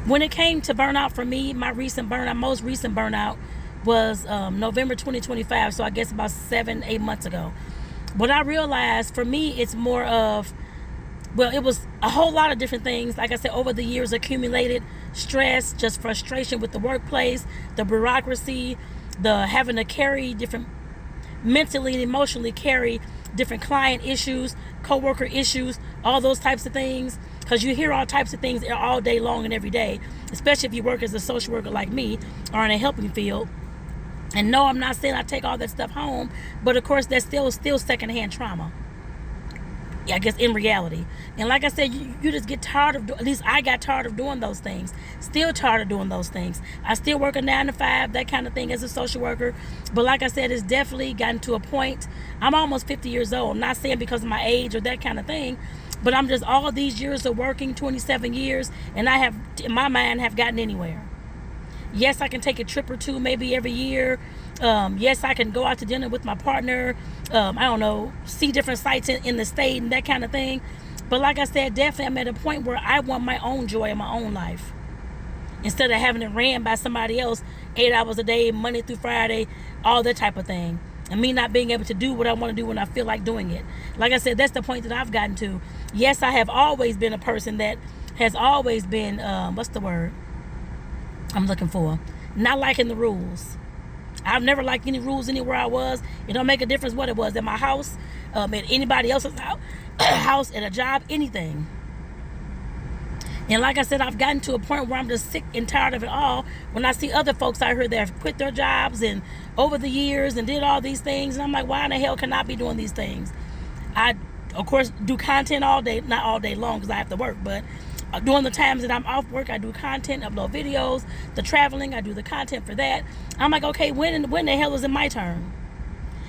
When it came to burnout for me, my most recent burnout was November 2025. So I guess about 7, 8 months ago. What I realized for me, it's more of, well, it was a whole lot of different things. Like I said, over the years, accumulated stress, just frustration with the workplace, the bureaucracy, the having to carry different, mentally and emotionally carry different client issues, coworker issues, all those types of things. Because you hear all types of things all day long and every day, especially if you work as a social worker like me or in a helping field. And no, I'm not saying I take all that stuff home, but of course, that's still secondhand trauma. Yeah, I guess in reality. And like I said, you just get tired of, at least I got tired of doing those things. Still tired of doing those things. I still work a 9 to 5, that kind of thing as a social worker. But like I said, it's definitely gotten to a point. I'm almost 50 years old. I'm not saying because of my age or that kind of thing, but I'm just all these years of working, 27 years, and I have, in my mind, have gotten anywhere. Yes, I can take a trip or two maybe every year. Yes, I can go out to dinner with my partner. I don't know, see different sites in the state and that kind of thing. But like I said, definitely I'm at a point where I want my own joy in my own life. Instead of having it ran by somebody else 8 hours a day, Monday through Friday, all that type of thing. And me not being able to do what I want to do when I feel like doing it. Like I said, that's the point that I've gotten to. Yes, I have always been a person that has always been, what's the word I'm looking for? Not liking the rules. I've never liked any rules anywhere I was. It don't make a difference what it was. At my house, at anybody else's house, at a job, anything. And like I said, I've gotten to a point where I'm just sick and tired of it all. When I see other folks out here that have quit their jobs and over the years and did all these things, and I'm like, why in the hell can I be doing these things? I, of course, do content all day, not all day long because I have to work, but during the times that I'm off work, I do content, upload videos. The traveling, I do the content for that. I'm like, okay, when the hell is it my turn?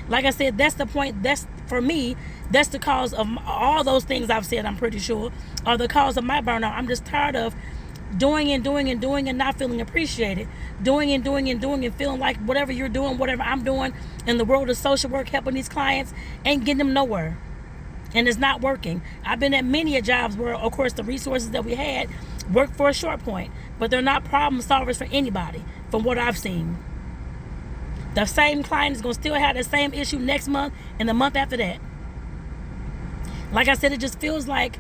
Like I said, that's the point. That's, for me, that's the cause of all those things I've said, I'm pretty sure, are the cause of my burnout. I'm just tired of doing and not feeling appreciated. Doing and feeling like whatever you're doing, whatever I'm doing in the world of social work, helping these clients, ain't getting them nowhere. And it's not working. I've been at many jobs where, of course, the resources that we had worked for a short point, but they're not problem solvers for anybody, from what I've seen. The same client is going to still have the same issue next month and the month after that. Like I said, it just feels like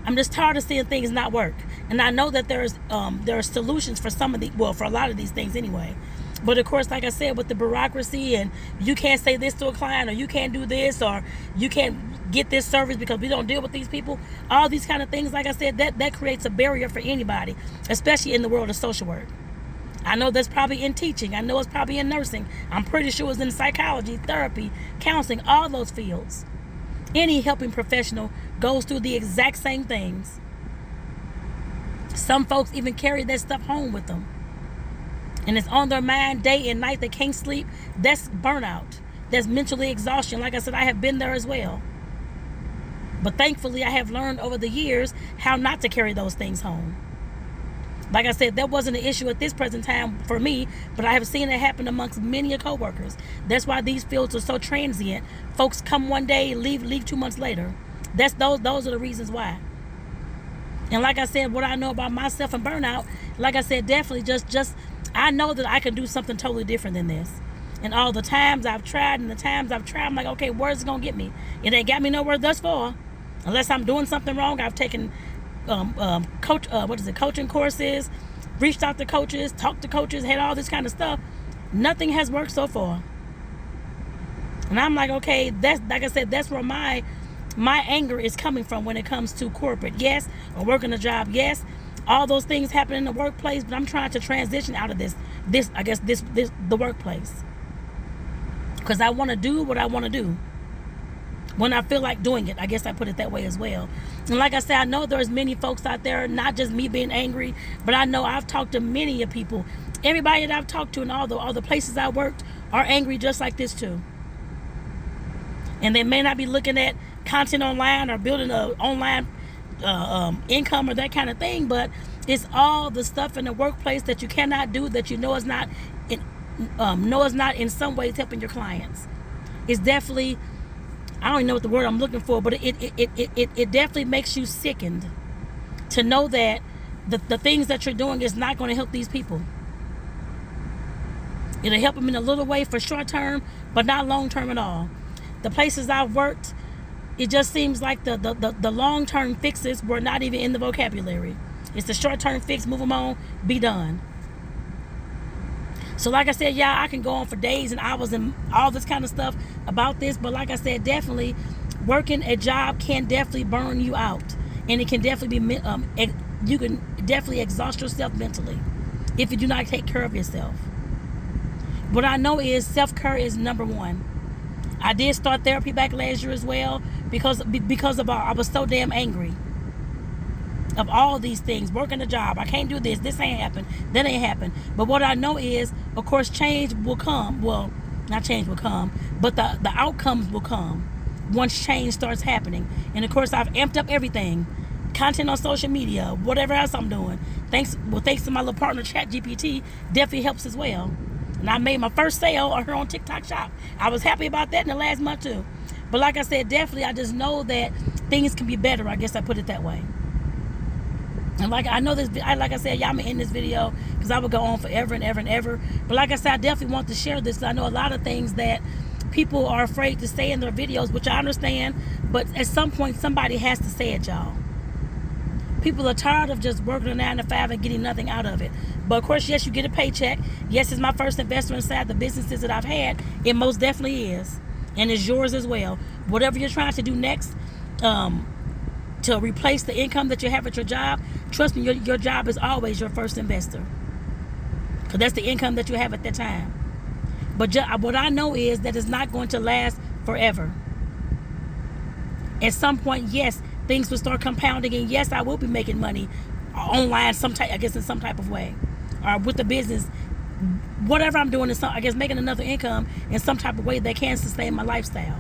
I'm just tired of seeing things not work. And I know that there are solutions for some of the, well, for a lot of these things anyway. But of course, like I said, with the bureaucracy and you can't say this to a client, or you can't do this, or you can't get this service because we don't deal with these people, all these kind of things, like I said, that creates a barrier for anybody, especially in the world of social work. I know that's probably in teaching. I know it's probably in nursing. I'm pretty sure it's in psychology, therapy, counseling, all those fields. Any helping professional goes through the exact same things. Some folks even carry that stuff home with them. And it's on their mind day and night. They can't sleep. That's burnout. That's mentally exhaustion. Like I said, I have been there as well. But thankfully, I have learned over the years how not to carry those things home. Like I said, that wasn't an issue at this present time for me, but I have seen it happen amongst many coworkers. That's why these fields are so transient. Folks come one day, leave 2 months later. Those are the reasons why. And like I said, what I know about myself and burnout, like I said, definitely just I know that I can do something totally different than this. And all the times I've tried, I'm like, okay, where's it gonna get me? It ain't got me nowhere thus far. Unless I'm doing something wrong. I've taken coaching courses, reached out to coaches, talked to coaches, had all this kind of stuff. Nothing has worked so far. And I'm like, okay, that's, like I said, that's where my anger is coming from when it comes to corporate. Yes, or working a job. Yes, all those things happen in the workplace, but I'm trying to transition out of this the workplace. Because I want to do what I want to do when I feel like doing it. I guess I put it that way as well. And like I said, I know there's many folks out there, not just me being angry, but I know I've talked to many of people. Everybody that I've talked to in all the places I worked are angry just like this too. And they may not be looking at content online or building an online income or that kind of thing, but it's all the stuff in the workplace that you cannot do, that you know is not in some ways helping your clients. It's definitely, I don't even know what the word I'm looking for, but it definitely makes you sickened to know that the things that you're doing is not going to help these people. It'll help them in a little way for short term, but not long term at all. The places I've worked, it just seems like the long term fixes were not even in the vocabulary. It's the short term fix, move them on, be done. So like I said, yeah, I can go on for days and hours and all this kind of stuff about this, but like I said, definitely working a job can definitely burn you out, and it can definitely be you can definitely exhaust yourself mentally if you do not take care of yourself. What I know is self-care is number one. I did start therapy back last year as well because of I was so damn angry of all these things. Working a job, I can't do this ain't happen, that ain't happen. But what I know is, of course, change will come. Well, not change will come, but the outcomes will come once change starts happening. And of course, I've amped up everything, content on social media, whatever else I'm doing. Thanks to my little partner ChatGPT, definitely helps as well. And I made my first sale on her on TikTok shop. I was happy about that in the last month too. But like I said, definitely I just know that things can be better. I guess I put it that way. And like I know this, like I said, y'all, I'm gonna end this video because I would go on forever and ever and ever. But like I said, I definitely want to share this because I know a lot of things that people are afraid to say in their videos, which I understand. But at some point, somebody has to say it, y'all. People are tired of just working a 9 to 5 and getting nothing out of it. But of course, yes, you get a paycheck. Yes, it's my first investment inside the businesses that I've had. It most definitely is. And it's yours as well. Whatever you're trying to do next to replace the income that you have at your job, trust me, your job is always your first investor. Because that's the income that you have at that time. But what I know is that it's not going to last forever. At some point, yes, things will start compounding, and yes, I will be making money online in some type of way, or with the business, whatever I'm doing is making another income in some type of way that can sustain my lifestyle.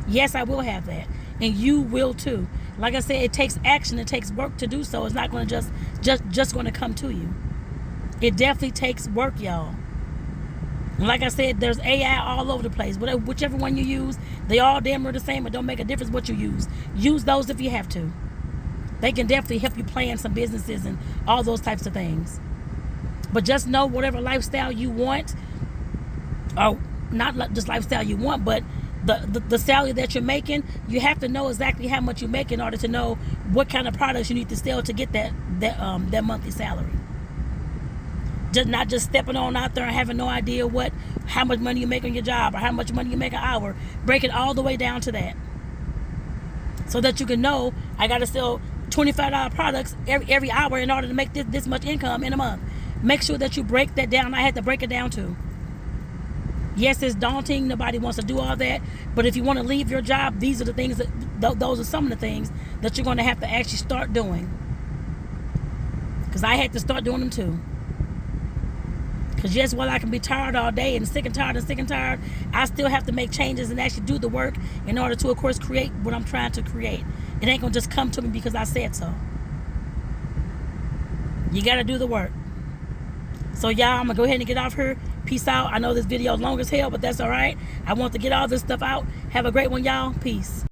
Yes, I will have that, and you will too. Like I said, it takes action, it takes work to do so. It's not going to just going to come to you. It definitely takes work, y'all. And like I said, there's AI all over the place. Whichever one you use, they all damn near the same. It don't make a difference what you use. Use those if you have to. They can definitely help you plan some businesses and all those types of things. But just know whatever lifestyle you want, or not just lifestyle you want, but the salary that you're making, you have to know exactly how much you make in order to know what kind of products you need to sell to get that monthly salary. Not just stepping on out there and having no idea how much money you make on your job or how much money you make an hour. Break it all the way down to that, so that you can know I got to sell $25 products every hour in order to make this much income in a month. Make sure that you break that down. I had to break it down too. Yes, it's daunting. Nobody wants to do all that. But if you want to leave your job, these are the things those are some of the things that you're going to have to actually start doing. Because I had to start doing them too. Because yes, while I can be tired all day and sick and tired, I still have to make changes and actually do the work in order to, of course, create what I'm trying to create. It ain't going to just come to me because I said so. You got to do the work. So y'all, I'm going to go ahead and get off here. Peace out. I know this video is long as hell, but that's all right. I want to get all this stuff out. Have a great one, y'all. Peace.